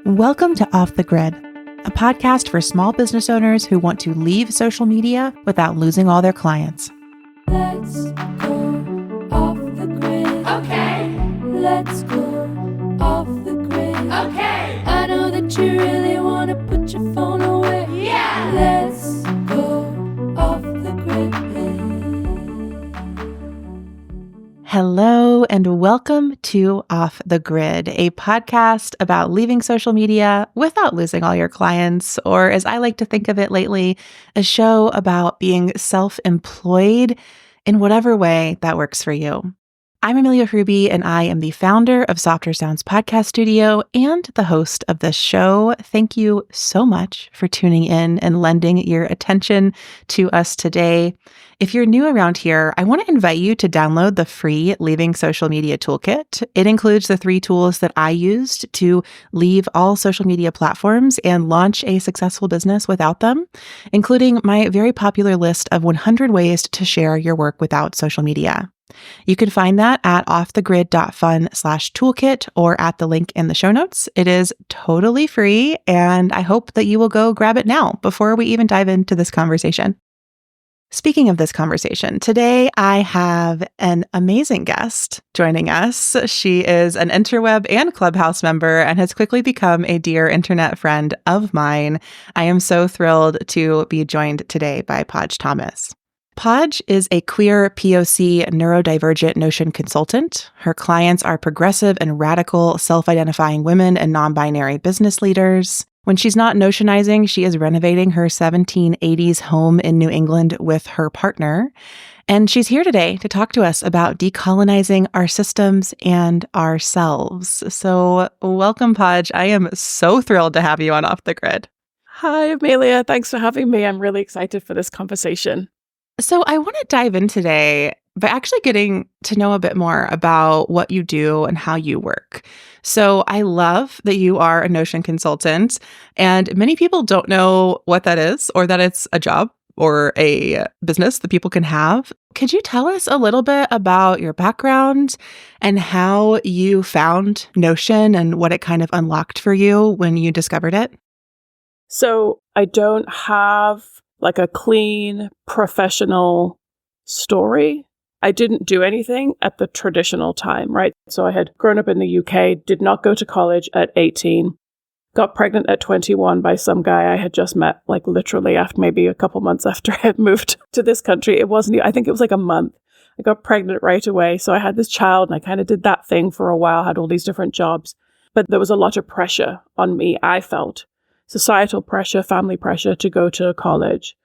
Welcome to Off the Grid, a podcast for small business owners who want to leave social media without losing all their clients. Let's go off the grid. Okay. Let's go off the grid. Okay. I know that you really want to put your phone away. Yeah. Let's go off the grid. Hello and welcome to Off the Grid, a podcast about leaving social media without losing all your clients, or as I like to think of it lately, a show about being self-employed in whatever way that works for you. I'm Amelia and I am the founder of Softer Sounds Podcast Studio and the host of this show. Thank you so much for tuning in and lending your attention to us today. If you're new around here, I want to invite you to download the free Leaving Social Media Toolkit. It includes the 3 tools that I used to leave all social media platforms and launch a successful business without them, including my very popular list of 100 ways to share your work without social media. You can find that at offthegrid.fun/toolkit or at the link in the show notes. It is totally free, and I hope that you will go grab it now before we even dive into this conversation. Speaking of this conversation, today I have an amazing guest joining us. She is an interweb and Clubhouse member and has quickly become a dear internet friend of mine. I am so thrilled to be joined today by Podge Thomas. Podge is a queer POC neurodivergent Notion consultant. Her clients are progressive and radical self-identifying women and non-binary business leaders. When she's not Notion-izing, she is renovating her 1780s home in New England with her partner. And she's here today to talk to us about decolonizing our systems and ourselves. So welcome, Podge. I am so thrilled to have you on Off the Grid. Hi, Amelia. Thanks for having me. I'm really excited for this conversation. So I want to dive in today by actually getting to know a bit more about what you do and how you work. So I love that you are a Notion consultant, and many people don't know what that is or that it's a job or a business that people can have. Could you tell us a little bit about your background and how you found Notion and what it kind of unlocked for you when you discovered it? So I don't have like a clean professional story. I didn't do anything at the traditional time, right? So I had grown up in the UK, did not go to college at 18, got pregnant at 21 by some guy I had just met, like literally after maybe a couple months after I had moved to this country. I think it was like a month. I got pregnant right away. So I had this child and I kind of did that thing for a while, had all these different jobs. But there was a lot of pressure on me, I felt. Societal pressure, family pressure to go to college.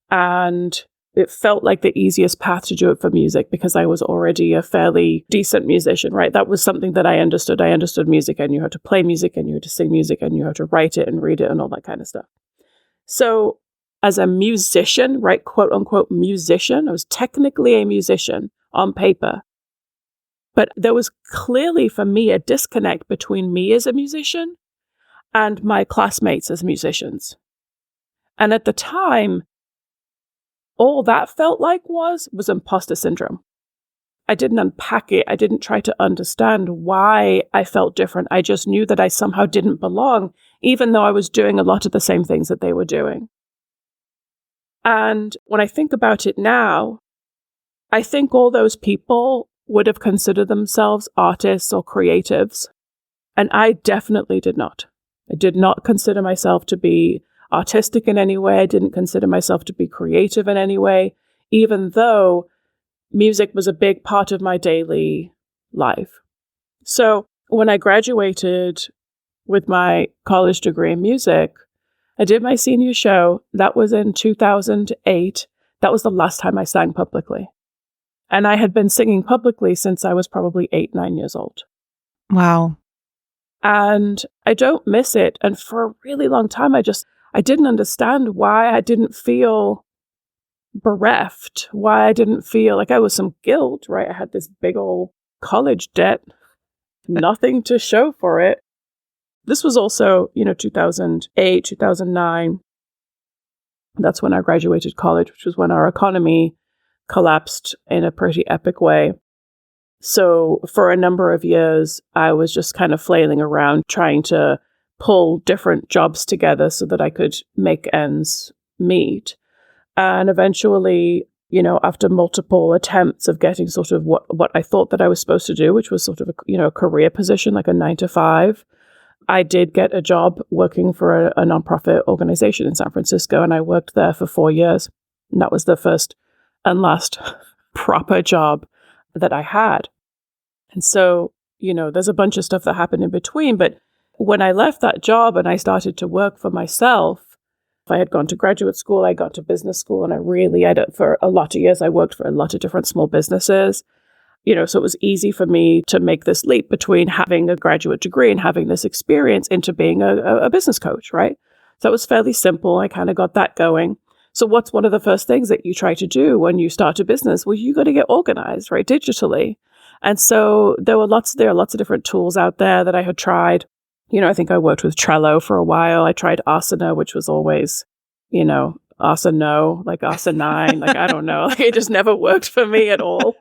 And it felt like the easiest path to do it for music because I was already a fairly decent musician, right? That was something that I understood. I understood music. I knew how to play music. I knew how to sing music. I knew how to write it and read it and all that kind of stuff. So as a musician, right, quote unquote musician, I was technically a musician on paper. But there was clearly for me a disconnect between me as a musician and my classmates as musicians. And at the time, all that felt like was imposter syndrome. I didn't unpack it. I didn't try to understand why I felt different. I just knew that I somehow didn't belong, even though I was doing a lot of the same things that they were doing. And when I think about it now, I think all those people would have considered themselves artists or creatives. And I definitely did not. I did not consider myself to be artistic in any way. I didn't consider myself to be creative in any way, even though music was a big part of my daily life. So when I graduated with my college degree in music, I did my senior show. That was in 2008. That was the last time I sang publicly. And I had been singing publicly since I was probably 8, 9 years old. Wow. And I don't miss it. And for a really long time, I didn't understand why I didn't feel bereft, why I didn't feel like I was some guilt, right? I had this big old college debt, nothing to show for it. This was also, 2008, 2009. That's when I graduated college, which was when our economy collapsed in a pretty epic way. So for a number of years, I was just kind of flailing around trying to pull different jobs together so that I could make ends meet. And eventually, after multiple attempts of getting sort of what I thought that I was supposed to do, which was sort of a career position, like a 9 to 5, I did get a job working for a nonprofit organization in San Francisco, and I worked there for 4 years. And that was the first and last proper job that I had. And so, there's a bunch of stuff that happened in between. But when I left that job and I started to work for myself, I had gone to graduate school, I got to business school, and for a lot of years, I worked for a lot of different small businesses. So it was easy for me to make this leap between having a graduate degree and having this experience into being a business coach, right? So it was fairly simple. I kind of got that going. So what's one of the first things that you try to do when you start a business? Well, you got to get organized, right, digitally. And so there are lots of different tools out there that I had tried. I think I worked with Trello for a while. I tried Asana, which was always, Asana, like Asana, like, I don't know. Like, it just never worked for me at all.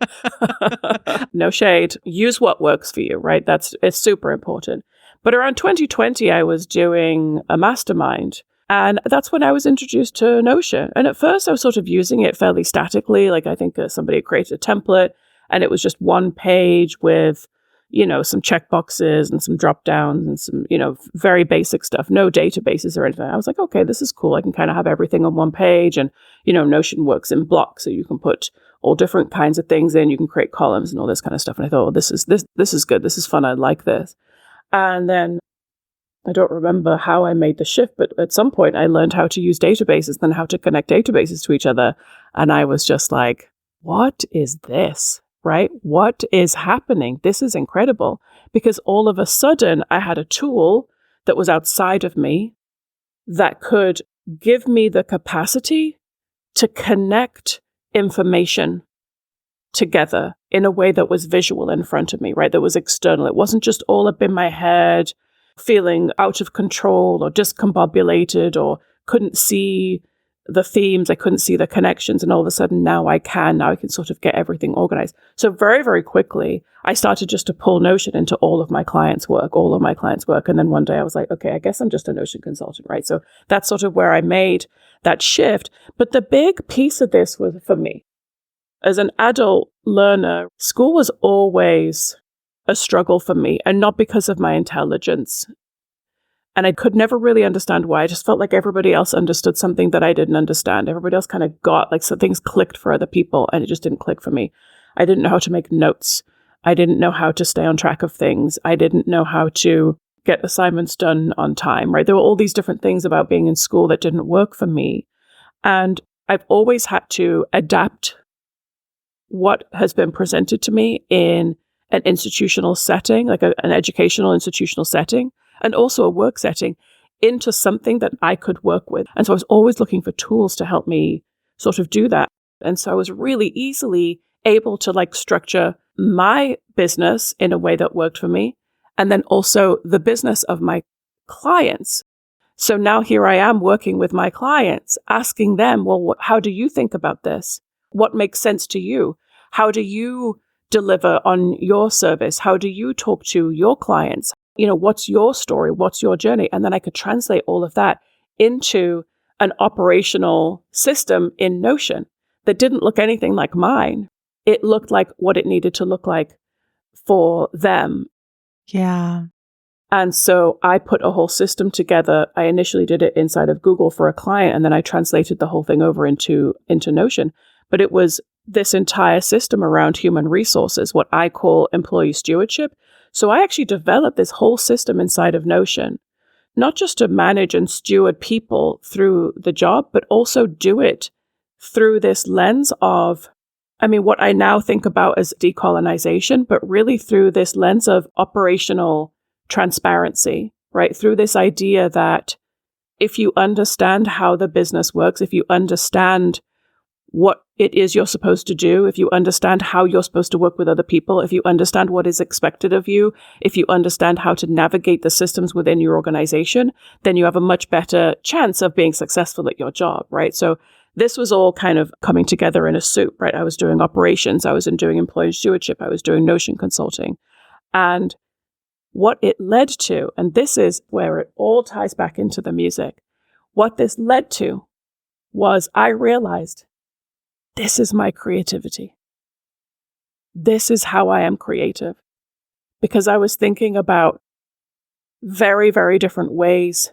No shade. Use what works for you, right? It's super important. But around 2020, I was doing a mastermind. And that's when I was introduced to Notion. And at first, I was sort of using it fairly statically. Like, I think somebody created a template, and it was just one page with, some checkboxes and some drop downs and some, very basic stuff, no databases or anything. I was like, okay, this is cool. I can kind of have everything on one page. And, Notion works in blocks. So you can put all different kinds of things in. You can create columns and all this kind of stuff. And I thought, this is good. This is fun. I like this. And then I don't remember how I made the shift, but at some point I learned how to use databases, then how to connect databases to each other. And I was just like, what is this? Right? What is happening? This is incredible, because all of a sudden I had a tool that was outside of me that could give me the capacity to connect information together in a way that was visual in front of me, right? That was external. It wasn't just all up in my head, feeling out of control or discombobulated or couldn't see the themes, I couldn't see the connections, and all of a sudden now I can sort of get everything organized. So very, very quickly, I started just to pull Notion into all of my clients' work. And then one day I was like, okay, I guess I'm just a Notion consultant, right? So that's sort of where I made that shift. But the big piece of this was for me. As an adult learner, school was always a struggle for me, and not because of my intelligence. And I could never really understand why. I just felt like everybody else understood something that I didn't understand. Everybody else kind of got, like, so things clicked for other people, and it just didn't click for me. I didn't know how to make notes. I didn't know how to stay on track of things. I didn't know how to get assignments done on time, right? There were all these different things about being in school that didn't work for me. And I've always had to adapt what has been presented to me in an institutional setting, like an educational institutional setting, and also a work setting, into something that I could work with. And so I was always looking for tools to help me sort of do that. And so I was really easily able to structure my business in a way that worked for me, and then also the business of my clients. So now here I am working with my clients, asking them, well, how do you think about this? What makes sense to you? How do you deliver on your service? How do you talk to your clients? What's your story? What's your journey? And then I could translate all of that into an operational system in Notion that didn't look anything like mine. It looked like what it needed to look like for them. Yeah. And so I put a whole system together. I initially did it inside of Google for a client, and then I translated the whole thing over into Notion. But it was this entire system around human resources, what I call employee stewardship. So I actually developed this whole system inside of Notion, not just to manage and steward people through the job, but also do it through this lens of, what I now think about as decolonization, but really through this lens of operational transparency, right? Through this idea that if you understand how the business works, if you understand what it is you're supposed to do, if you understand how you're supposed to work with other people, if you understand what is expected of you, if you understand how to navigate the systems within your organization, then you have a much better chance of being successful at your job, right? So this was all kind of coming together in a soup, right? I was doing operations, I was doing employee stewardship, I was doing Notion consulting. And what it led to, and this is where it all ties back into the music, what this led to was I realized this is my creativity. This is how I am creative. Because I was thinking about very, very different ways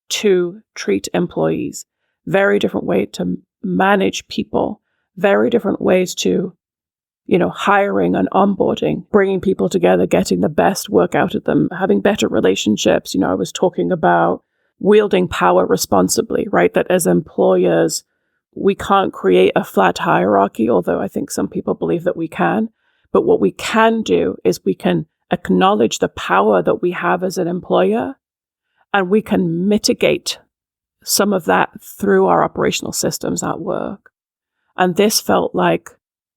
to treat employees, very different way to manage people, very different ways to, hiring and onboarding, bringing people together, getting the best work out of them, having better relationships. I was talking about wielding power responsibly, right? That as employers, we can't create a flat hierarchy, although I think some people believe that we can. But what we can do is we can acknowledge the power that we have as an employer, and we can mitigate some of that through our operational systems at work. And this felt like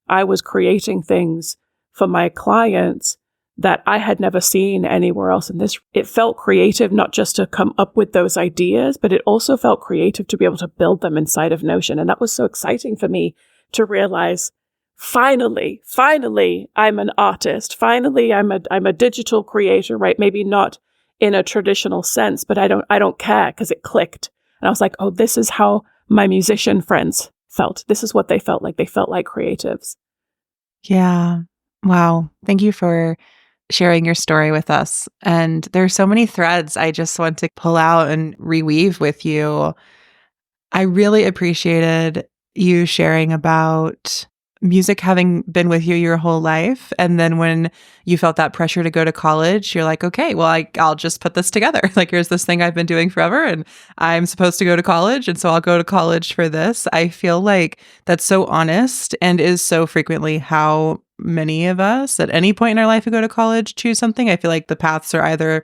I was creating things for my clients that I had never seen anywhere else. And it felt creative, not just to come up with those ideas, but it also felt creative to be able to build them inside of Notion. And that was so exciting for me to realize, finally, I'm an artist. Finally, I'm a digital creator, right? Maybe not in a traditional sense, but I don't care, because it clicked. And I was like, oh, this is how my musician friends felt. This is what they felt like. They felt like creatives. Yeah. Wow. Thank you for sharing your story with us. And there's so many threads I just want to pull out and reweave with you. I really appreciated you sharing about music having been with you your whole life. And then when you felt that pressure to go to college, you're like, okay, well, I'll just put this together. Like, here's this thing I've been doing forever, and I'm supposed to go to college. And so I'll go to college for this. I feel like that's so honest, and is so frequently how many of us at any point in our life who go to college choose something. I feel like the paths are either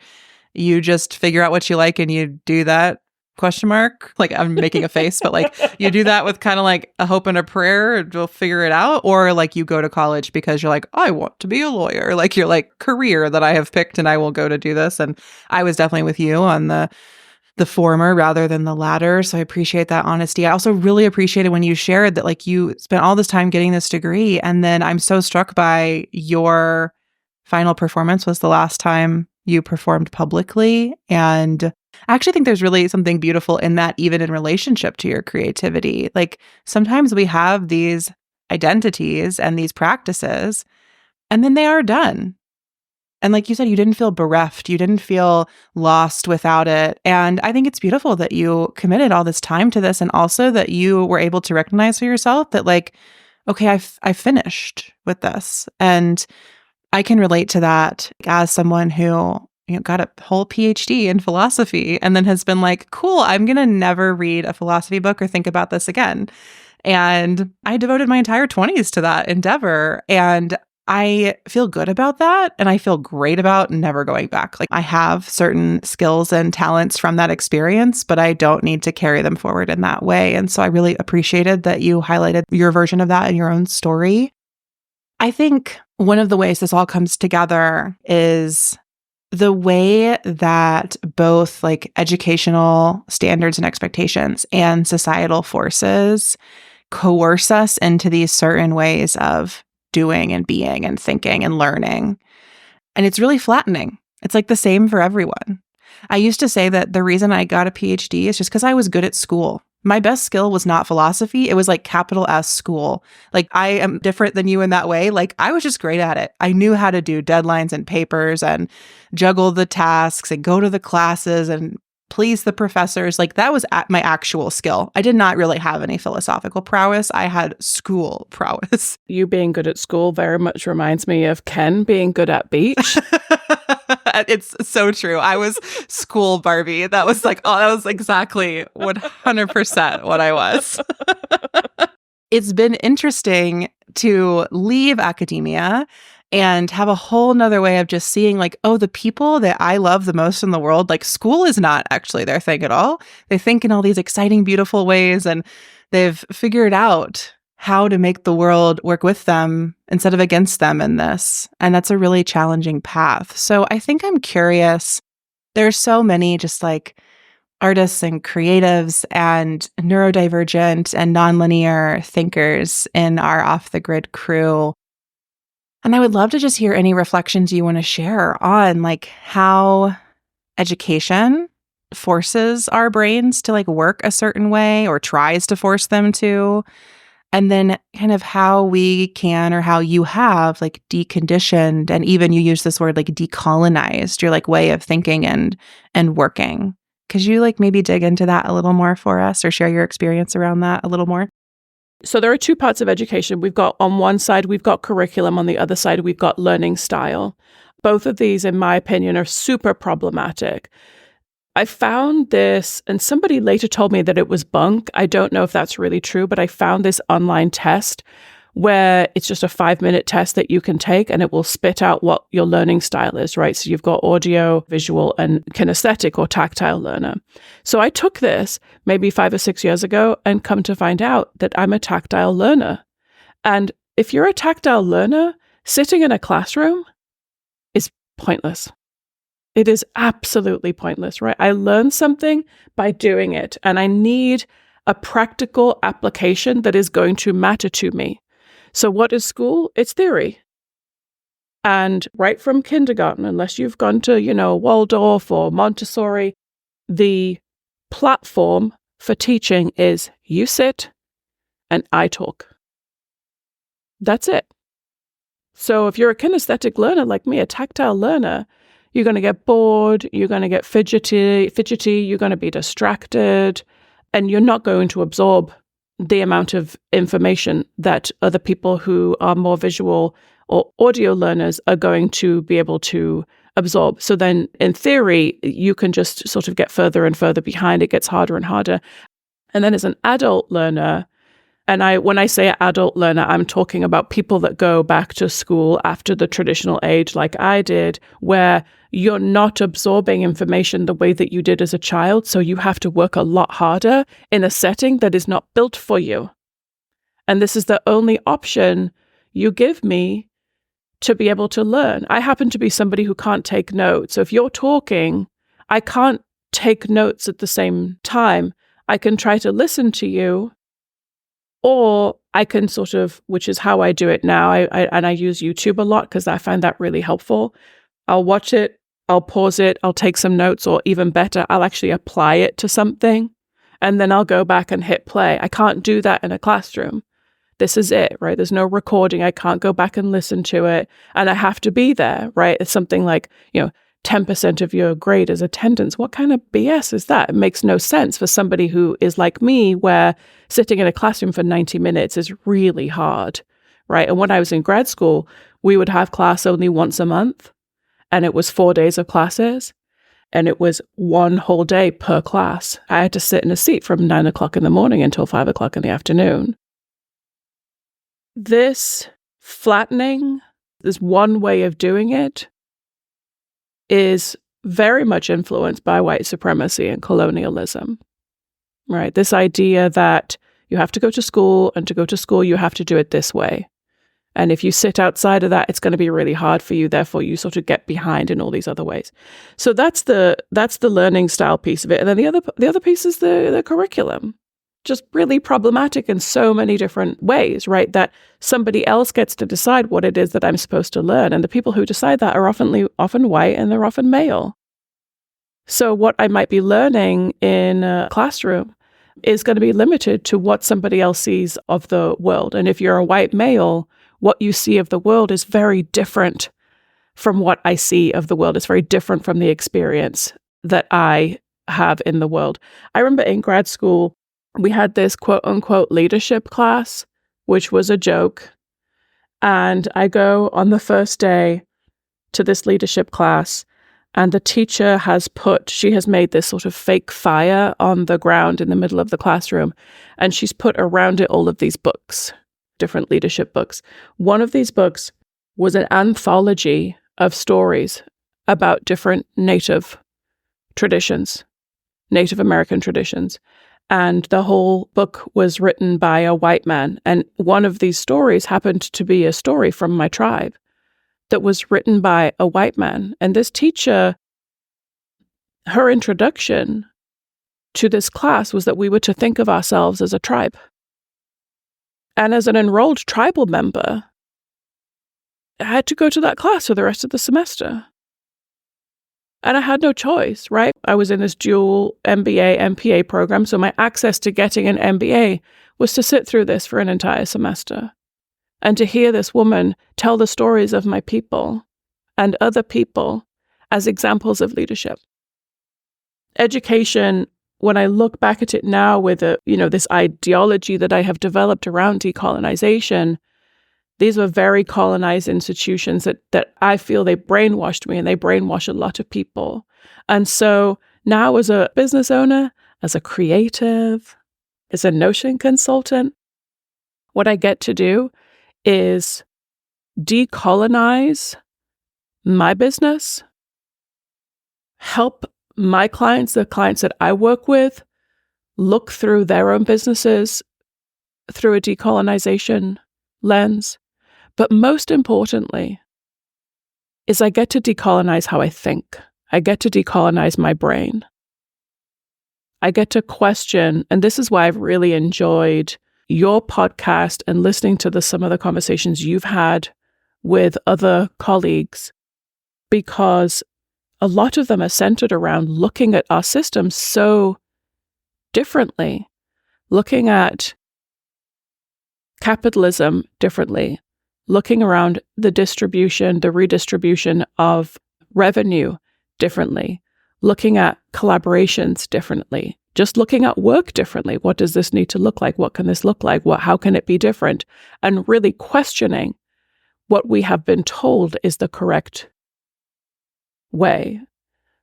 you just figure out what you like and you do that, ? Like, I'm making a face, but like you do that with kind of like a hope and a prayer, and you'll figure it out. Or like you go to college because you're like, I want to be a lawyer. Like, you're like, career that I have picked and I will go to do this. And I was definitely with you on the former rather than the latter. So I appreciate that honesty. I also really appreciated when you shared that like you spent all this time getting this degree. And then I'm so struck by your final performance was the last time you performed publicly. And I actually think there's really something beautiful in that, even in relationship to your creativity. Like, sometimes we have these identities and these practices, and then they are done. And like you said, you didn't feel bereft. You didn't feel lost without it. And I think it's beautiful that you committed all this time to this, and also that you were able to recognize for yourself that like, okay, I've finished with this. And I can relate to that as someone who got a whole PhD in philosophy and then has been like, cool, I'm going to never read a philosophy book or think about this again. And I devoted my entire 20s to that endeavor. And I feel good about that. And I feel great about never going back. Like, I have certain skills and talents from that experience, but I don't need to carry them forward in that way. And so I really appreciated that you highlighted your version of that in your own story. I think one of the ways this all comes together is the way that both like educational standards and expectations and societal forces coerce us into these certain ways of doing and being and thinking and learning. And it's really flattening. It's like the same for everyone. I used to say that the reason I got a PhD is just because I was good at school. My best skill was not philosophy. It was like capital S school. Like, I am different than you in that way. Like, I was just great at it. I knew how to do deadlines and papers and juggle the tasks and go to the classes and please the professors. Like, that was my actual skill. I did not really have any philosophical prowess. I had school prowess. You being good at school very much reminds me of Ken being good at beach. It's so true. I was school Barbie. That was like, that was exactly 100% what I was. It's been interesting to leave academia and have a whole nother way of just seeing like, oh, the people that I love the most in the world, like, school is not actually their thing at all. They think in all these exciting, beautiful ways, and they've figured out how to make the world work with them instead of against them in this. And that's a really challenging path. So I think I'm curious. There's so many just like artists and creatives and neurodivergent and nonlinear thinkers in our off the grid crew. And I would love to just hear any reflections you want to share on like how education forces our brains to like work a certain way or tries to force them to. And then kind of how we can or how you have like deconditioned, and even you use this word like decolonized your like way of thinking and working. Could you like maybe dig into that a little more for us or share your experience around that a little more? So there are two parts of education. We've got on one side, we've got curriculum. On the other side, we've got learning style. Both of these, in my opinion, are super problematic. I found this, and somebody later told me that it was bunk. I don't know if that's really true, but I found this online test where it's just a 5-minute test that you can take and it will spit out what your learning style is, right? So you've got audio, visual, and kinesthetic or tactile learner. So I took this maybe 5 or 6 years ago and come to find out that I'm a tactile learner. And if you're a tactile learner, sitting in a classroom is pointless. It is absolutely pointless, right? I learn something by doing it, and I need a practical application that is going to matter to me. So what is school? It's theory. And right from kindergarten, unless you've gone to, Waldorf or Montessori, the platform for teaching is you sit and I talk. That's it. So if you're a kinesthetic learner like me, a tactile learner, you're going to get bored, you're going to get fidgety, you're going to be distracted, and you're not going to absorb the amount of information that other people who are more visual or audio learners are going to be able to absorb. So then in theory, you can just sort of get further and further behind. It gets harder and harder. And then as an adult learner, and when I say adult learner, I'm talking about people that go back to school after the traditional age like I did, where you're not absorbing information the way that you did as a child. So you have to work a lot harder in a setting that is not built for you. And this is the only option you give me to be able to learn. I happen to be somebody who can't take notes. So if you're talking, I can't take notes at the same time. I can try to listen to you, or I can sort of, which is how I do it now. I use YouTube a lot because I find that really helpful. I'll watch it, I'll pause it, I'll take some notes, or even better, I'll actually apply it to something, and then I'll go back and hit play. I can't do that in a classroom. This is it, right? There's no recording. I can't go back and listen to it, and I have to be there, right? It's something like, 10% of your grade is attendance. What kind of BS is that? It makes no sense for somebody who is like me, where sitting in a classroom for 90 minutes is really hard, right? And when I was in grad school, we would have class only once a month, and it was 4 days of classes, and it was one whole day per class. I had to sit in a seat from 9 o'clock in the morning until 5 o'clock in the afternoon. This flattening, this one way of doing it, is very much influenced by white supremacy and colonialism, right? This idea that you have to go to school, and to go to school, you have to do it this way. And if you sit outside of that, it's going to be really hard for you. Therefore, you sort of get behind in all these other ways. So that's the learning style piece of it. And then the other piece is the curriculum. Just really problematic in so many different ways, right? That somebody else gets to decide what it is that I'm supposed to learn. And the people who decide that are often white, and they're often male. So what I might be learning in a classroom is going to be limited to what somebody else sees of the world. And if you're a white male, what you see of the world is very different from what I see of the world. It's very different from the experience that I have in the world. I remember in grad school, we had this quote unquote leadership class, which was a joke. And I go on the first day to this leadership class, and the teacher she has made this sort of fake fire on the ground in the middle of the classroom. And she's put around it all of these books, different leadership books. One of these books was an anthology of stories about different Native traditions, Native American traditions. And the whole book was written by a white man. And one of these stories happened to be a story from my tribe that was written by a white man. And this teacher, her introduction to this class was that we were to think of ourselves as a tribe. And as an enrolled tribal member, I had to go to that class for the rest of the semester. And I had no choice, right? I was in this dual MBA, MPA program, so my access to getting an MBA was to sit through this for an entire semester and to hear this woman tell the stories of my people and other people as examples of leadership. Education, when I look back at it now with this ideology that I have developed around decolonization, these were very colonized institutions that I feel they brainwashed me, and they brainwash a lot of people. And so now, as a business owner, as a creative, as a Notion consultant, what I get to do is decolonize my business, help my clients, the clients that I work with, look through their own businesses through a decolonization lens. But most importantly, is I get to decolonize how I think. I get to decolonize my brain. I get to question, and this is why I've really enjoyed your podcast and listening to some of the conversations you've had with other colleagues, because a lot of them are centered around looking at our systems so differently, looking at capitalism differently, looking around the distribution, the redistribution of revenue differently, looking at collaborations differently, just looking at work differently. What does this need to look like? What can this look like? How can it be different? And really questioning what we have been told is the correct way.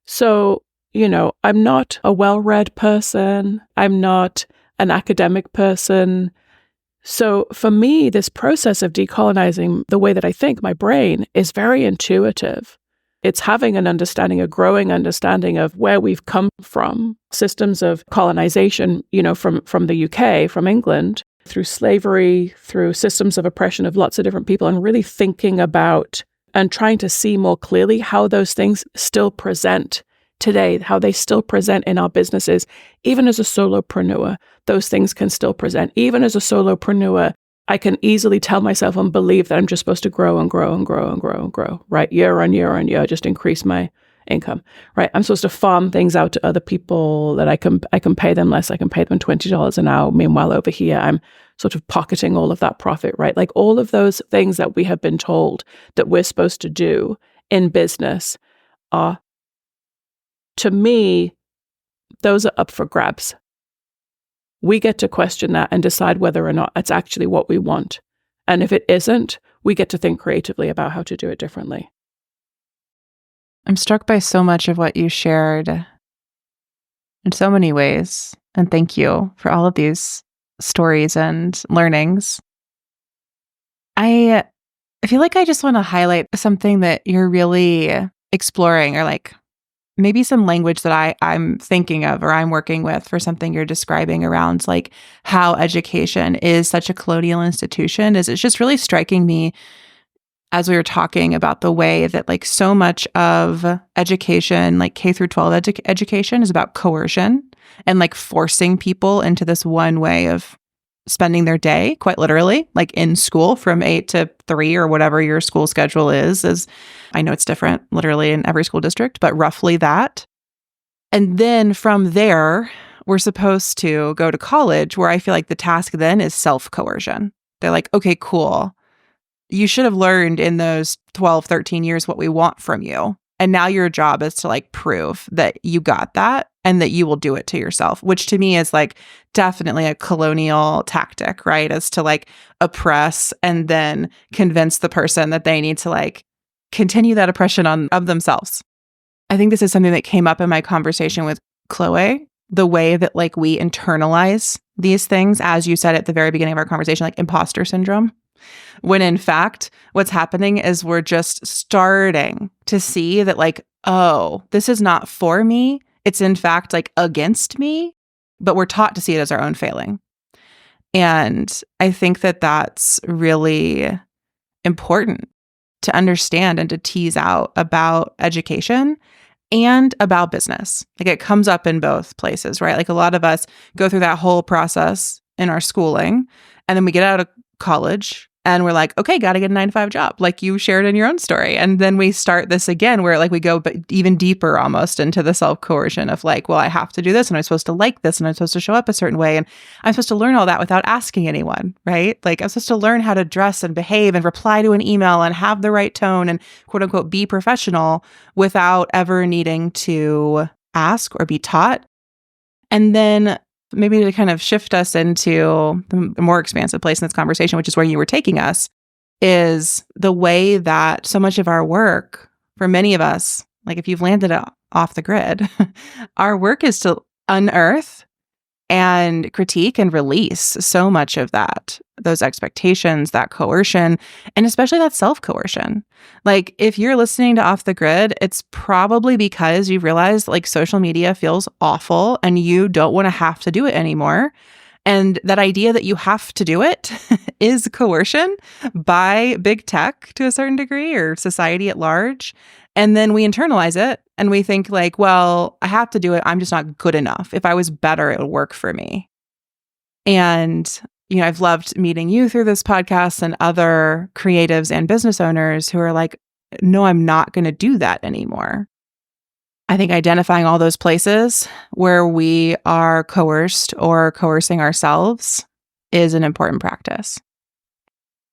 So, I'm not a well-read person. I'm not an academic person. So for me, this process of decolonizing the way that I think, my brain, is very intuitive. It's having an understanding, a growing understanding of where we've come from, systems of colonization, from the UK, from England, through slavery, through systems of oppression of lots of different people, and really thinking about and trying to see more clearly how those things still present today, how they still present in our businesses. Even as a solopreneur, those things can still present. Even as a solopreneur, I can easily tell myself and believe that I'm just supposed to grow and grow and grow and grow and grow, right? Year on year on year, just increase my income, right? I'm supposed to farm things out to other people that I can pay them less. I can pay them $20 an hour. Meanwhile, over here, I'm sort of pocketing all of that profit, right? Like all of those things that we have been told that we're supposed to do in business are, to me, those are up for grabs. We get to question that and decide whether or not it's actually what we want. And if it isn't, we get to think creatively about how to do it differently. I'm struck by so much of what you shared in so many ways. And thank you for all of these stories and learnings. I feel like I just want to highlight something that you're really exploring, or like maybe some language that I'm thinking of or I'm working with for something you're describing around like how education is such a colonial institution. It's just really striking me as we were talking about the way that like so much of education, like K through 12 education, is about coercion and like forcing people into this one way of spending their day, quite literally, like in school from 8 to 3 or whatever your school schedule is I know it's different literally in every school district, but roughly that. And then from there, we're supposed to go to college, where I feel like the task then is self-coercion. They're like, okay, cool. You should have learned in those 12, 13 years what we want from you. And now your job is to like prove that you got that and that you will do it to yourself, which to me is like definitely a colonial tactic, right? Is to like oppress and then convince the person that they need to like continue that oppression of themselves. I think this is something that came up in my conversation with Chloe, the way that like we internalize these things, as you said at the very beginning of our conversation, like imposter syndrome. When in fact, what's happening is we're just starting to see that like, oh, this is not for me. It's in fact like against me, but we're taught to see it as our own failing. And I think that that's really important to understand and to tease out about education and about business. Like it comes up in both places, right? Like a lot of us go through that whole process in our schooling, and then we get out of college And we're like, okay, got to get a 9-to-5 job, like you shared in your own story. And then we start this again where like we go even deeper almost into the self-coercion of like, well, I have to do this and I'm supposed to like this and I'm supposed to show up a certain way. And I'm supposed to learn all that without asking anyone, right? Like I'm supposed to learn how to dress and behave and reply to an email and have the right tone and quote unquote be professional without ever needing to ask or be taught. And then maybe to kind of shift us into the more expansive place in this conversation, which is where you were taking us, is the way that so much of our work, for many of us, like if you've landed off the grid, our work is to unearth and critique and release so much of that, those expectations, that coercion, and especially that self-coercion. Like if you're listening to Off the Grid, it's probably because you've realized like social media feels awful and you don't want to have to do it anymore. And that idea that you have to do it is coercion by big tech to a certain degree or society at large. And then we internalize it and we think like, well, I have to do it. I'm just not good enough. If I was better, it would work for me. And, I've loved meeting you through this podcast and other creatives and business owners who are like, no, I'm not going to do that anymore. I think identifying all those places where we are coerced or coercing ourselves is an important practice.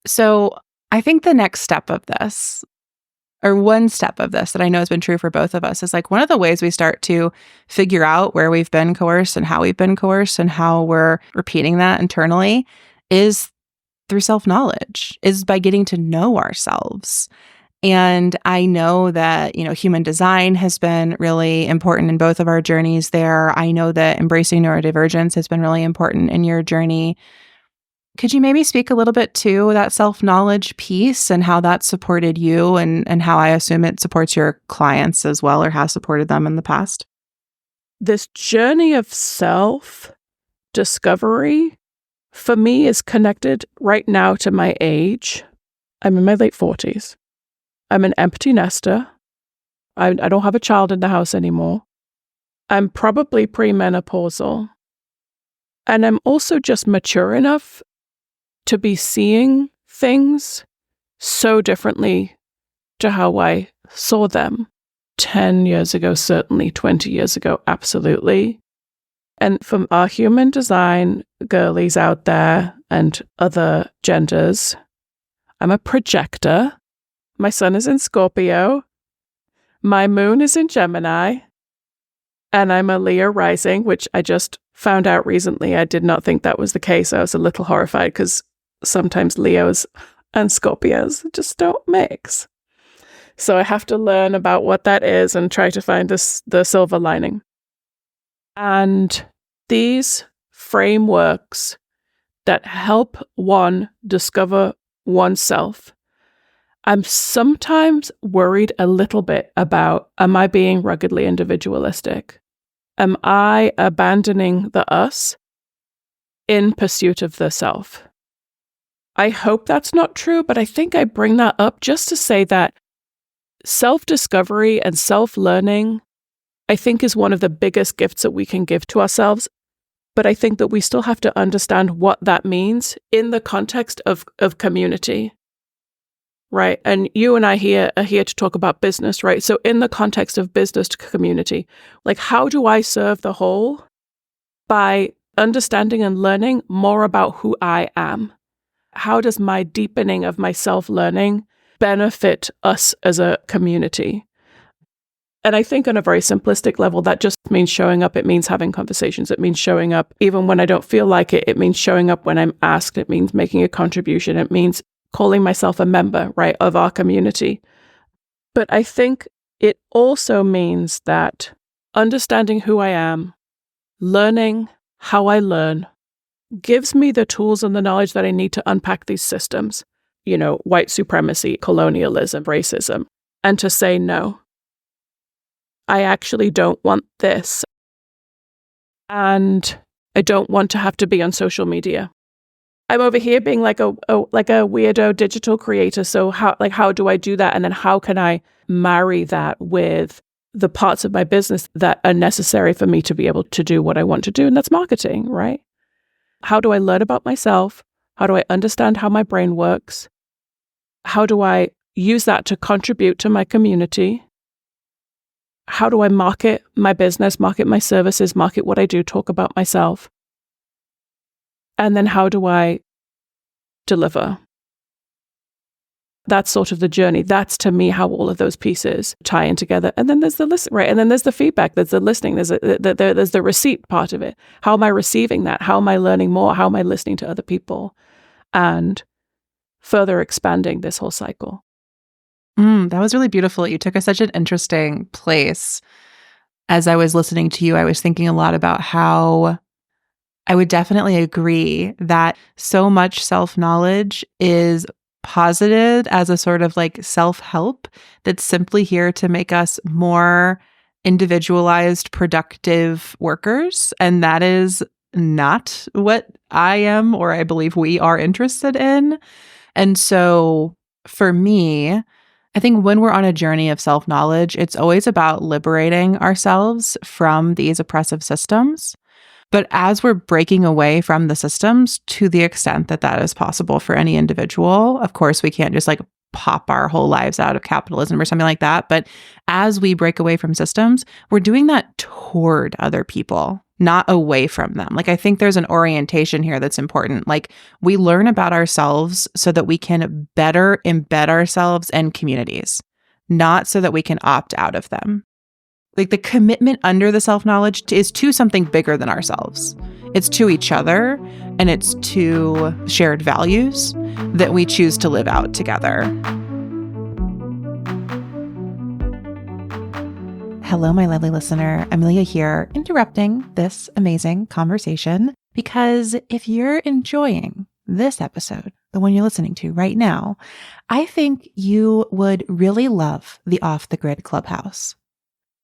So I think the next step of this, or one step of this that I know has been true for both of us, is like one of the ways we start to figure out where we've been coerced and how we've been coerced and how we're repeating that internally is through self-knowledge, is by getting to know ourselves. And I know that, human design has been really important in both of our journeys there. I know that embracing neurodivergence has been really important in your journey. Could you maybe speak a little bit to that self-knowledge piece and how that supported you and how I assume it supports your clients as well or has supported them in the past? This journey of self-discovery for me is connected right now to my age. I'm in my late 40s. I'm an empty nester. I don't have a child in the house anymore. I'm probably premenopausal. And I'm also just mature enough to be seeing things so differently to how I saw them 10 years ago, certainly 20 years ago, absolutely. And from our human design girlies out there and other genders, I'm a projector. My sun is in Scorpio. My moon is in Gemini. And I'm a Leo rising, which I just found out recently. I did not think that was the case. I was a little horrified because sometimes Leos and Scorpios just don't mix. So I have to learn about what that is and try to find the silver lining. And these frameworks that help one discover oneself, I'm sometimes worried a little bit about, am I being ruggedly individualistic? Am I abandoning the us in pursuit of the self? I hope that's not true, but I think I bring that up just to say that self-discovery and self-learning, I think, is one of the biggest gifts that we can give to ourselves. But I think that we still have to understand what that means in the context of community. Right. And you and I are here to talk about business, right? So in the context of business to community, like how do I serve the whole? By understanding and learning more about who I am. How does my deepening of my self-learning benefit us as a community? And I think on a very simplistic level, that just means showing up. It means having conversations. It means showing up even when I don't feel like it. It means showing up when I'm asked. It means making a contribution. It means calling myself a member, right, of our community. But I think it also means that understanding who I am, learning how I learn, gives me the tools and the knowledge that I need to unpack these systems, white supremacy, colonialism, racism, and to say, no, I actually don't want this. And I don't want to have to be on social media. I'm over here being like a weirdo digital creator. So how do I do that? And then how can I marry that with the parts of my business that are necessary for me to be able to do what I want to do? And that's marketing, right? How do I learn about myself? How do I understand how my brain works? How do I use that to contribute to my community? How do I market my business, market my services, market what I do, talk about myself? And then how do I deliver? That's sort of the journey. That's, to me, how all of those pieces tie in together. And then there's the listen, right? And then there's the feedback. There's the listening. There's the receipt part of it. How am I receiving that? How am I learning more? How am I listening to other people? And further expanding this whole cycle. That was really beautiful. You took us such an interesting place. As I was listening to you, I was thinking a lot about how I would definitely agree that so much self-knowledge is posited as a sort of like self-help that's simply here to make us more individualized, productive workers. And that is not what I am, or I believe we are interested in. And so for me, I think when we're on a journey of self-knowledge, it's always about liberating ourselves from these oppressive systems. But as we're breaking away from the systems, to the extent that that is possible for any individual, of course, we can't just like pop our whole lives out of capitalism or something like that. But as we break away from systems, we're doing that toward other people, not away from them. Like, I think there's an orientation here that's important. Like, we learn about ourselves so that we can better embed ourselves in communities, not so that we can opt out of them. Like, the commitment under the self-knowledge is to something bigger than ourselves. It's to each other, and it's to shared values that we choose to live out together. Hello, my lovely listener. Amelia here, interrupting this amazing conversation, because if you're enjoying this episode, the one you're listening to right now, I think you would really love the Off the Grid Clubhouse.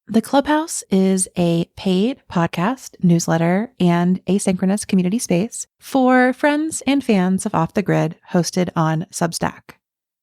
The Clubhouse is a paid podcast, newsletter, and asynchronous community space for friends and fans of Off the Grid, hosted on Substack.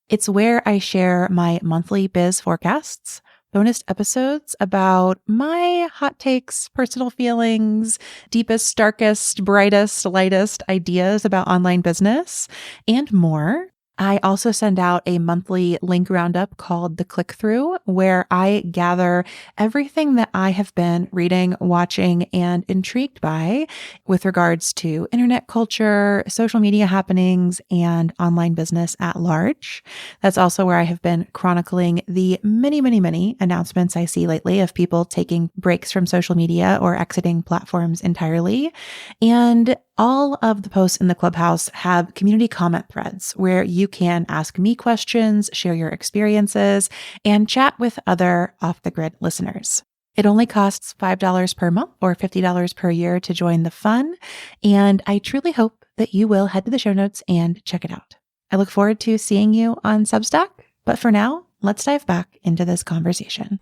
It's where I share my monthly biz forecasts, bonus episodes about my hot takes, personal feelings, deepest, darkest, brightest, lightest ideas about online business, and more. I also send out a monthly link roundup called The Click-Through, where I gather everything that I have been reading, watching, and intrigued by with regards to internet culture, social media happenings, and online business at large. That's also where I have been chronicling the many, many, many announcements I see lately of people taking breaks from social media or exiting platforms entirely. And all of the posts in the Clubhouse have community comment threads where you can ask me questions, share your experiences, and chat with other off-the-grid listeners. It only costs $5 per month or $50 per year to join the fun, and I truly hope that you will head to the show notes and check it out. I look forward to seeing you on Substack, but for now, let's dive back into this conversation.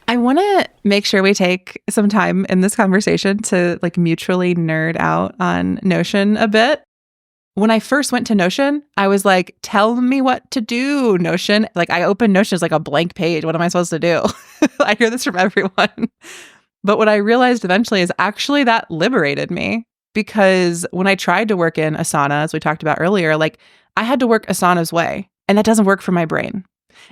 I want to make sure we take some time in this conversation to like mutually nerd out on Notion a bit. When I first went to Notion, I was like, tell me what to do, Notion. Like, I opened Notion as like a blank page. What am I supposed to do? I hear this from everyone. But what I realized eventually is actually that liberated me, because when I tried to work in Asana, as we talked about earlier, like I had to work Asana's way, and that doesn't work for my brain.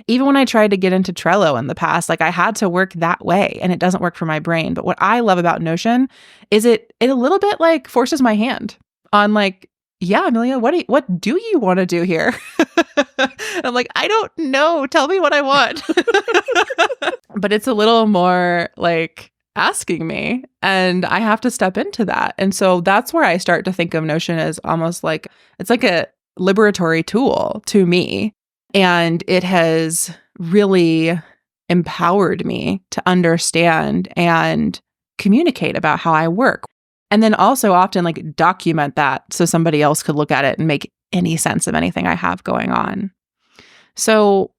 Even when I tried to get into Trello in the past, like I had to work that way, and it doesn't work for my brain. But what I love about Notion is it a little bit like forces my hand on like, yeah, Amelia, what do you want to do here? I'm like, I don't know. Tell me what I want. But it's a little more like asking me, and I have to step into that. And so that's where I start to think of Notion as almost like, it's like a liberatory tool to me. And it has really empowered me to understand and communicate about how I work. And then also often like document that so somebody else could look at it and make any sense of anything I have going on. So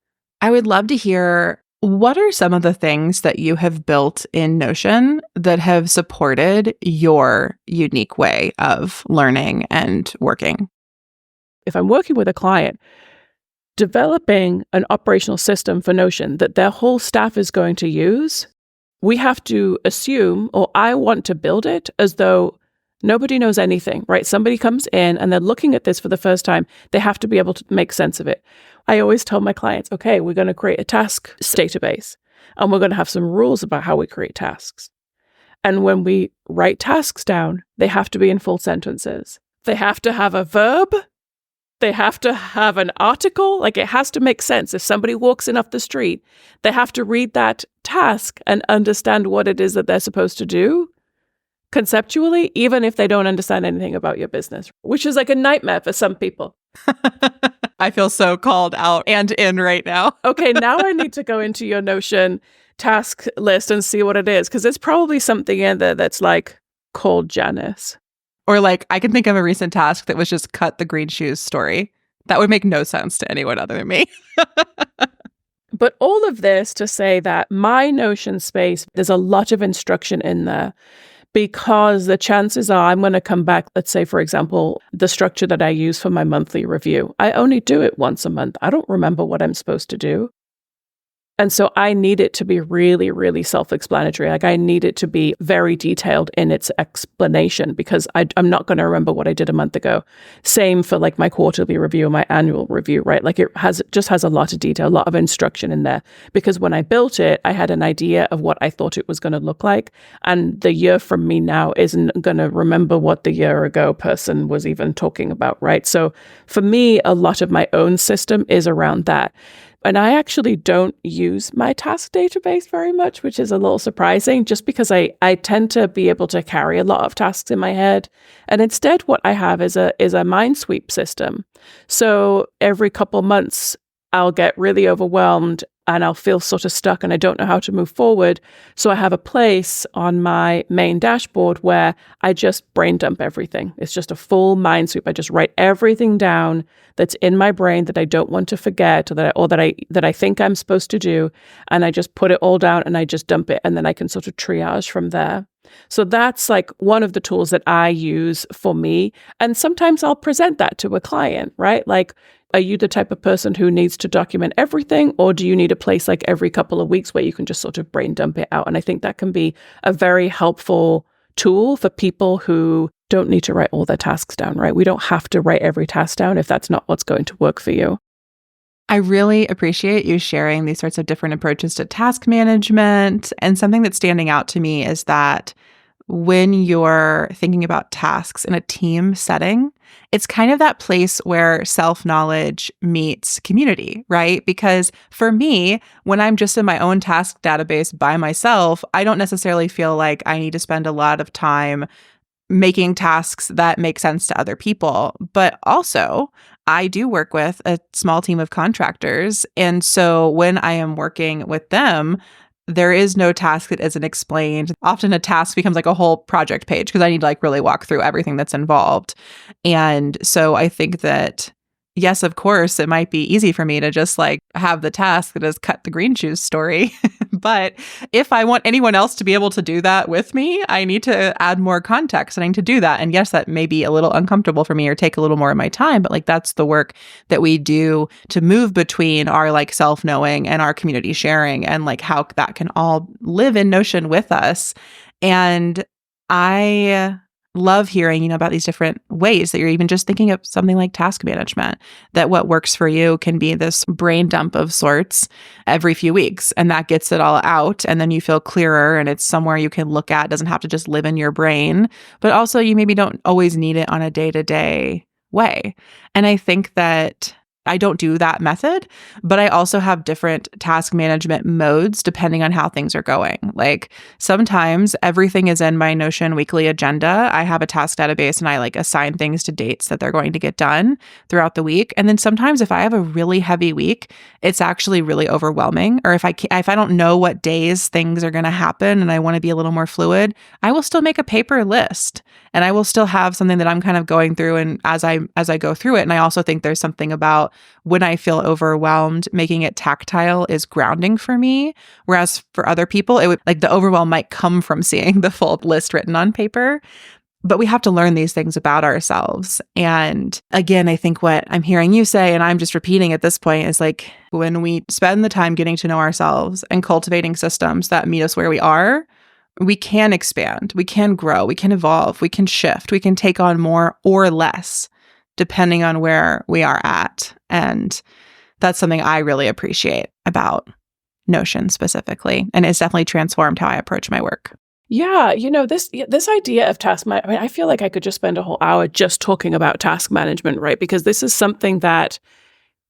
I would love to hear, what are some of the things that you have built in Notion that have supported your unique way of learning and working? If I'm working with a client, developing an operational system for Notion that their whole staff is going to use, we have to assume, or I want to build it as though Nobody knows anything, right? Somebody comes in and they're looking at this for the first time. They have to be able to make sense of it. I always tell my clients, okay, we're going to create a task database and we're going to have some rules about how we create tasks. And when we write tasks down, they have to be in full sentences. They have to have a verb. They have to have an article. Like, it has to make sense. If somebody walks in off the street, they have to read that task and understand what it is that they're supposed to do conceptually, even if they don't understand anything about your business, which is like a nightmare for some people. I feel so called out and in right now. Okay, now I need to go into your Notion task list and see what it is, because there's probably something in there that's like called Janice. Or like, I can think of a recent task that was just cut the green shoes story. That would make no sense to anyone other than me. But all of this to say that my Notion space, there's a lot of instruction in there, because the chances are I'm going to come back, let's say, for example, the structure that I use for my monthly review. I only do it once a month. I don't remember what I'm supposed to do. And so I need it to be really, really self-explanatory. Like, I need it to be very detailed in its explanation, because I'm not going to remember what I did a month ago. Same for like my quarterly review or my annual review, right? Like, it just has a lot of detail, a lot of instruction in there. Because when I built it, I had an idea of what I thought it was going to look like. And the year from me now isn't going to remember what the year ago person was even talking about, right? So for me, a lot of my own system is around that. And I actually don't use my task database very much, which is a little surprising, just because I tend to be able to carry a lot of tasks in my head. And instead, what I have is a mind sweep system. So every couple months, I'll get really overwhelmed and I'll feel sort of stuck and I don't know how to move forward. So I have a place on my main dashboard where I just brain dump everything. It's just a full mind sweep. I just write everything down that's in my brain that I don't want to forget, or that I think I'm supposed to do, and I just put it all down and I just dump it, and then I can sort of triage from there. So that's like one of the tools that I use for me. And sometimes I'll present that to a client, right? Like, are you the type of person who needs to document everything, or do you need a place like every couple of weeks where you can just sort of brain dump it out? And I think that can be a very helpful tool for people who don't need to write all their tasks down, right? We don't have to write every task down if that's not what's going to work for you. I really appreciate you sharing these sorts of different approaches to task management. And something that's standing out to me is that when you're thinking about tasks in a team setting, it's kind of that place where self-knowledge meets community, right? Because for me, when I'm just in my own task database by myself, I don't necessarily feel like I need to spend a lot of time making tasks that make sense to other people. But also, I do work with a small team of contractors. And so when I am working with them, there is no task that isn't explained. Often a task becomes like a whole project page because I need to like really walk through everything that's involved. And so I think that, yes, of course, it might be easy for me to just like have the task that is cut the green shoes story. But if I want anyone else to be able to do that with me, I need to add more context and I need to do that. And yes, that may be a little uncomfortable for me or take a little more of my time, but like that's the work that we do to move between our like self-knowing and our community sharing, and like how that can all live in Notion with us. And I love hearing, about these different ways that you're even just thinking of something like task management, that what works for you can be this brain dump of sorts every few weeks, and that gets it all out. And then you feel clearer and it's somewhere you can look at. It doesn't have to just live in your brain, but also you maybe don't always need it on a day-to-day way. And I think that I don't do that method, but I also have different task management modes depending on how things are going. Like sometimes everything is in my Notion weekly agenda. I have a task database and I like assign things to dates that they're going to get done throughout the week. And then sometimes if I have a really heavy week, it's actually really overwhelming. Or if I don't know what days things are going to happen and I want to be a little more fluid, I will still make a paper list and I will still have something that I'm kind of going through and as I go through it. And I also think there's something about when I feel overwhelmed, making it tactile is grounding for me. Whereas for other people, it would like the overwhelm might come from seeing the full list written on paper. But we have to learn these things about ourselves. And again, I think what I'm hearing you say, and I'm just repeating at this point, is like when we spend the time getting to know ourselves and cultivating systems that meet us where we are, we can expand, we can grow, we can evolve, we can shift, we can take on more or less depending on where we are at. And that's something I really appreciate about Notion specifically. And it's definitely transformed how I approach my work. Yeah, this idea of task management, I feel like I could just spend a whole hour just talking about task management, right? Because this is something that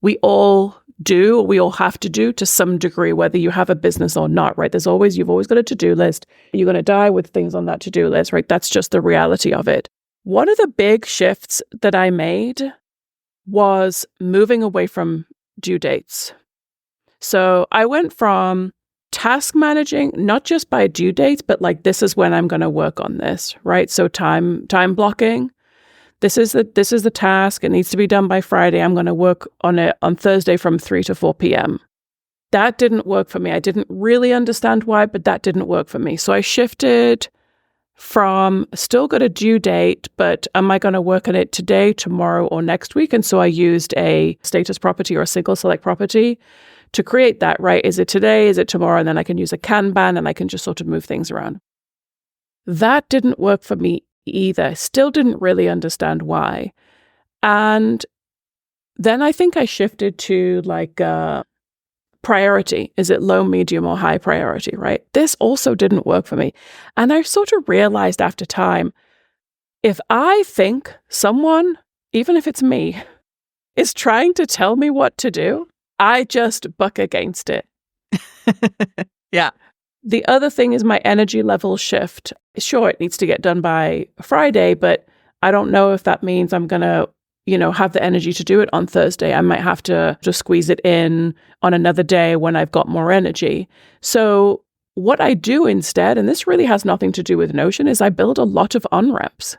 we all do, or we all have to do to some degree, whether you have a business or not, right? You've always got a to-do list. You're going to die with things on that to-do list, right? That's just the reality of it. One of the big shifts that I made was moving away from due dates. So I went from task managing, not just by due dates, but like, this is when I'm going to work on this, right? So time blocking. This is the task. It needs to be done by Friday. I'm going to work on it on Thursday from 3 to 4 p.m. That didn't work for me. I didn't really understand why, but that didn't work for me. So I shifted from still got a due date, but am I going to work on it today, tomorrow, or next week? And so I used a status property or a single select property to create that, right? Is it today? Is it tomorrow? And then I can use a Kanban and I can just sort of move things around. That didn't work for me either. Still didn't really understand why. And then I think I shifted to like priority. Is it low, medium, or high priority, right? This also didn't work for me. And I sort of realized after time, if I think someone, even if it's me, is trying to tell me what to do, I just buck against it. Yeah. The other thing is my energy level shift. Sure, it needs to get done by Friday, but I don't know if that means I'm going to, have the energy to do it on Thursday. I might have to just squeeze it in on another day when I've got more energy. So what I do instead, and this really has nothing to do with Notion, is I build a lot of on-ramps.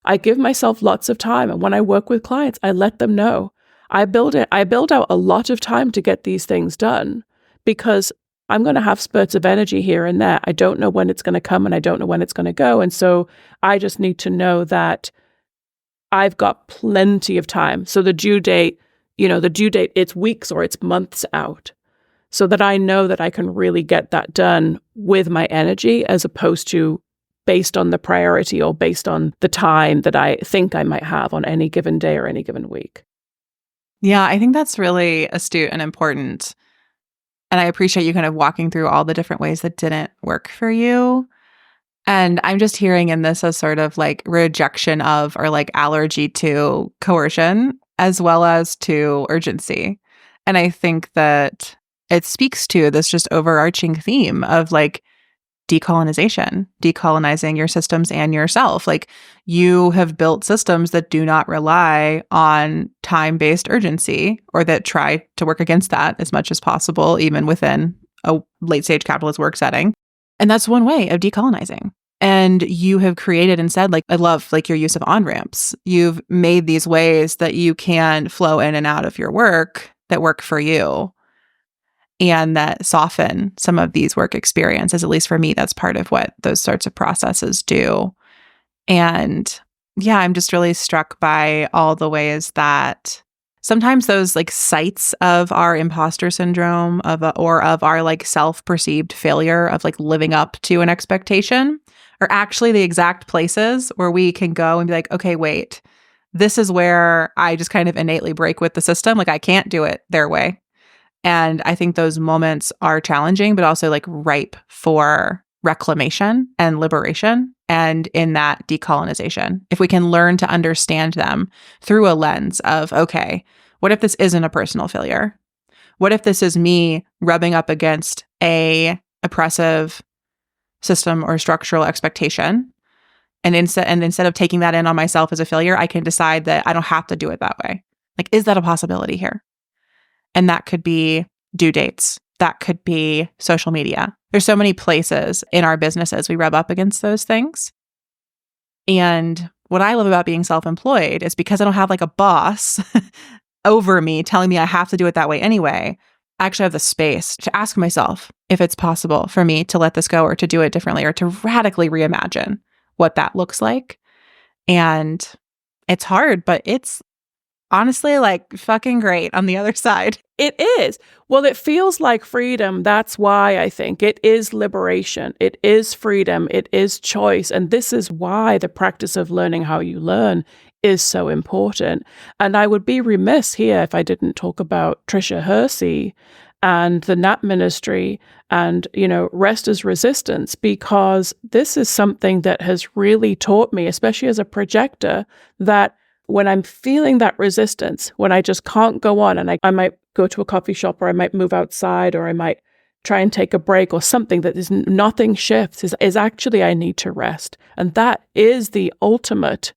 I give myself lots of time. And when I work with clients, I let them know. I build out a lot of time to get these things done because I'm going to have spurts of energy here and there. I don't know when it's going to come and I don't know when it's going to go. And so I just need to know that I've got plenty of time. So the due date, it's weeks or it's months out, so that I know that I can really get that done with my energy as opposed to based on the priority or based on the time that I think I might have on any given day or any given week. Yeah, I think that's really astute and important. And I appreciate you kind of walking through all the different ways that didn't work for you. And I'm just hearing in this a sort of like rejection of or like allergy to coercion as well as to urgency. And I think that it speaks to this just overarching theme of like decolonization, decolonizing your systems and yourself. Like you have built systems that do not rely on time-based urgency or that try to work against that as much as possible, even within a late-stage capitalist work setting. And that's one way of decolonizing. And you have created instead, like, I love like your use of on-ramps. You've made these ways that you can flow in and out of your work that work for you and that soften some of these work experiences. At least for me, that's part of what those sorts of processes do. And yeah, I'm just really struck by all the ways that sometimes those like sites of our imposter syndrome or of our like self-perceived failure of like living up to an expectation are actually the exact places where we can go and be like, okay, wait, this is where I just kind of innately break with the system. Like I can't do it their way. And I think those moments are challenging, but also like ripe for reclamation and liberation. And in that decolonization, if we can learn to understand them through a lens of, okay, what if this isn't a personal failure? What if this is me rubbing up against a oppressive system or structural expectation? And instead of taking that in on myself as a failure, I can decide that I don't have to do it that way. Like, is that a possibility here? And that could be due dates. That could be social media. There's so many places in our businesses we rub up against those things. And what I love about being self-employed is because I don't have like a boss over me telling me I have to do it that way anyway, I actually have the space to ask myself if it's possible for me to let this go or to do it differently or to radically reimagine what that looks like. And it's hard, but it's honestly like fucking great on the other side. It is. Well, it feels like freedom. That's why I think it is liberation. It is freedom. It is choice. And this is why the practice of learning how you learn is so important. And I would be remiss here if I didn't talk about Tricia Hersey and the NAP ministry and, rest as resistance, because this is something that has really taught me, especially as a projector, that when I'm feeling that resistance, when I just can't go on, and I might go to a coffee shop, or I might move outside, or I might try and take a break, or something that is nothing shifts, is actually I need to rest. And that is the ultimate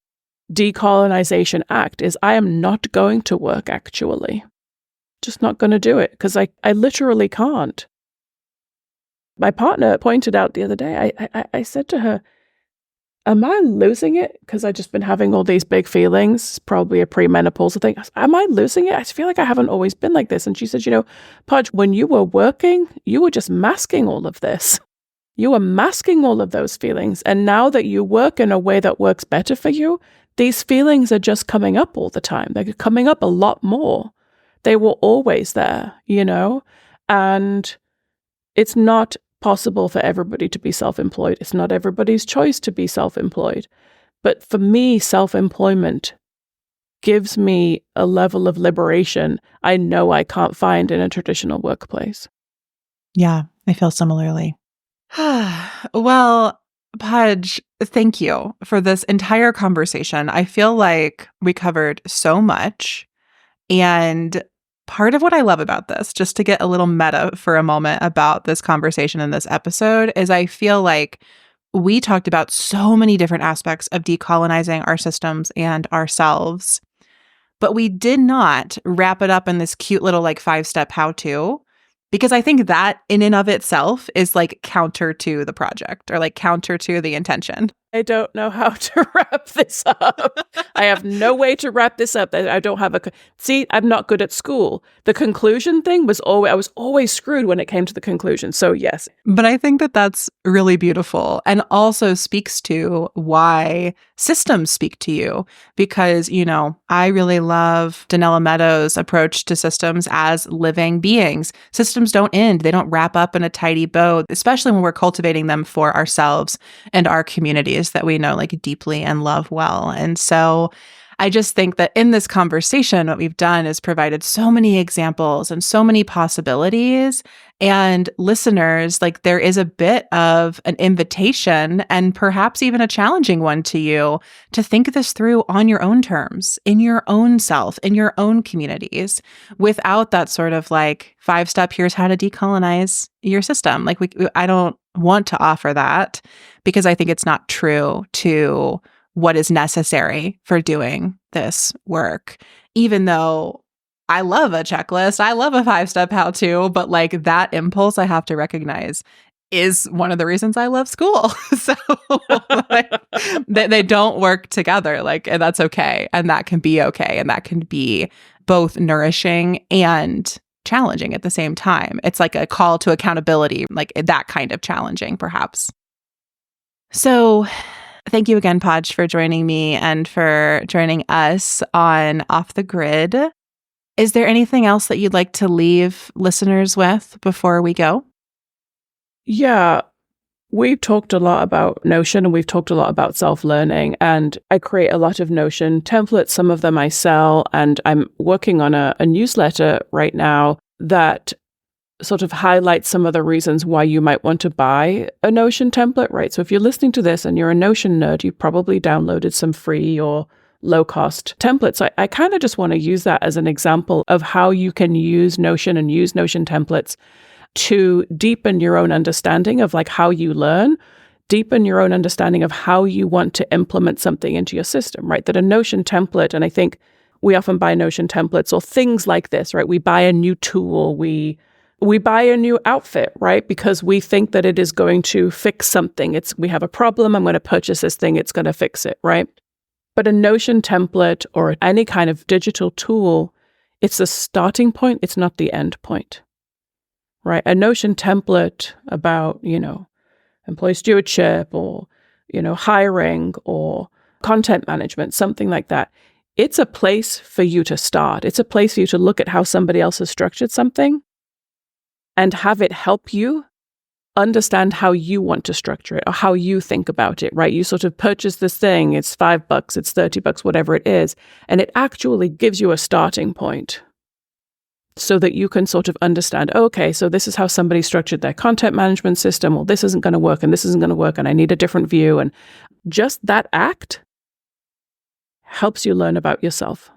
decolonization act, is I am not going to work actually. Just not going to do it because I literally can't. My partner pointed out the other day, I said to her, am I losing it? Because I've just been having all these big feelings, probably a premenopausal thing. Am I losing it? I feel like I haven't always been like this. And she said, Podge, when you were working, you were just masking all of this. You were masking all of those feelings. And now that you work in a way that works better for you, these feelings are just coming up all the time. They're coming up a lot more. They were always there, and it's not possible for everybody to be self-employed. It's not everybody's choice to be self-employed. But for me, self-employment gives me a level of liberation I know I can't find in a traditional workplace. Yeah, I feel similarly. Well, Podge, thank you for this entire conversation. I feel like we covered so much. And part of what I love about this, just to get a little meta for a moment about this conversation in this episode, is I feel like we talked about so many different aspects of decolonizing our systems and ourselves, but we did not wrap it up in this cute little 5-step how-to, because I think that in and of itself is counter to the project, or counter to the intention. I don't know how to wrap this up. I have no way to wrap this up. I don't have see, I'm not good at school. The conclusion thing I was always screwed when it came to the conclusion. So yes. But I think that that's really beautiful, and also speaks to why systems speak to you, because, I really love Donella Meadows' approach to systems as living beings. Systems don't end. They don't wrap up in a tidy bow, especially when we're cultivating them for ourselves and our communities that we know deeply and love well. And so I just think that in this conversation, what we've done is provided so many examples and so many possibilities. And listeners, there is a bit of an invitation, and perhaps even a challenging one to you, to think this through on your own terms, in your own self, in your own communities, without that sort of 5-step, here's how to decolonize your system. I don't want to offer that, because I think it's not true to what is necessary for doing this work, even though I love a checklist. I love a 5-step how-to, but that impulse I have to recognize is one of the reasons I love school. So they don't work together, and that's okay. And that can be okay. And that can be both nourishing and challenging at the same time. It's a call to accountability, that kind of challenging, perhaps. So thank you again, Podge, for joining me and for joining us on Off the Grid. Is there anything else that you'd like to leave listeners with before we go? Yeah, we've talked a lot about Notion, and we've talked a lot about self-learning, and I create a lot of Notion templates. Some of them I sell, and I'm working on a newsletter right now that sort of highlights some of the reasons why you might want to buy a Notion template, right? So if you're listening to this and you're a Notion nerd, you've probably downloaded some free or low-cost templates. I kind of just want to use that as an example of how you can use Notion and use Notion templates to deepen your own understanding of how you learn, deepen your own understanding of how you want to implement something into your system, right? That a Notion template, and I think we often buy Notion templates or things like this, right? We buy a new tool, we buy a new outfit, right? Because we think that it is going to fix something. We have a problem, I'm going to purchase this thing, it's going to fix it, right? But a Notion template or any kind of digital tool, it's a starting point, it's not the end point, right? A Notion template about, employee stewardship or, hiring or content management, something like that. it's a place for you to start. It's a place for you to look at how somebody else has structured something and have it help you understand how you want to structure it or how you think about it, right? You sort of purchase this thing, it's $5, it's $30, whatever it is, and it actually gives you a starting point so that you can sort of understand, okay, so this is how somebody structured their content management system. Well, this isn't going to work and this isn't going to work and I need a different view. And just that act helps you learn about yourself.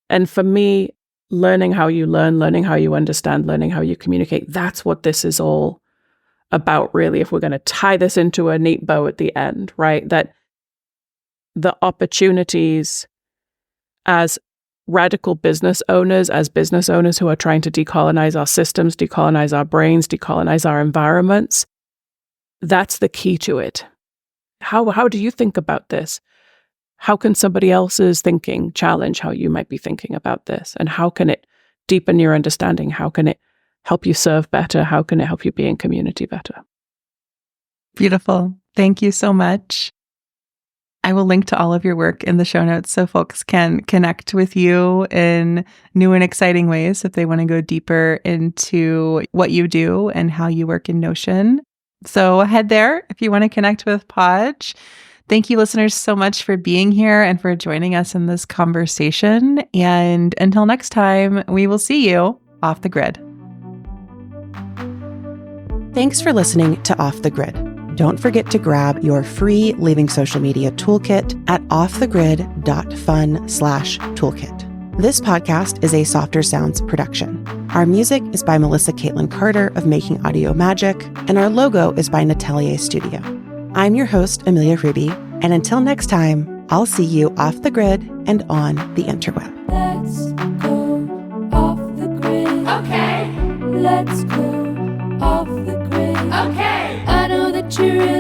And for me, learning how you learn, learning how you understand, learning how you communicate, that's what this is all about, really, if we're going to tie this into a neat bow at the end, right? That the opportunities as radical business owners, as business owners who are trying to decolonize our systems, decolonize our brains, decolonize our environments, that's the key to it. How do you think about this? How can somebody else's thinking challenge how you might be thinking about this? And how can it deepen your understanding? How can it help you serve better? How can it help you be in community better? Beautiful. Thank you so much. I will link to all of your work in the show notes so folks can connect with you in new and exciting ways if they want to go deeper into what you do and how you work in Notion. So head there if you want to connect with Podge. Thank you, listeners, so much for being here and for joining us in this conversation. And until next time, we will see you off the grid. Thanks for listening to Off the Grid. Don't forget to grab your free Leaving Social Media toolkit at offthegrid.fun/toolkit. This podcast is a Softer Sounds production. Our music is by Melissa Caitlin Carter of Making Audio Magic, and our logo is by Natelier Studio. I'm your host, Amelia Ruby, and until next time, I'll see you off the grid and on the interweb. Let's go off the grid. Okay. Let's go off the grid. Okay. I know that you're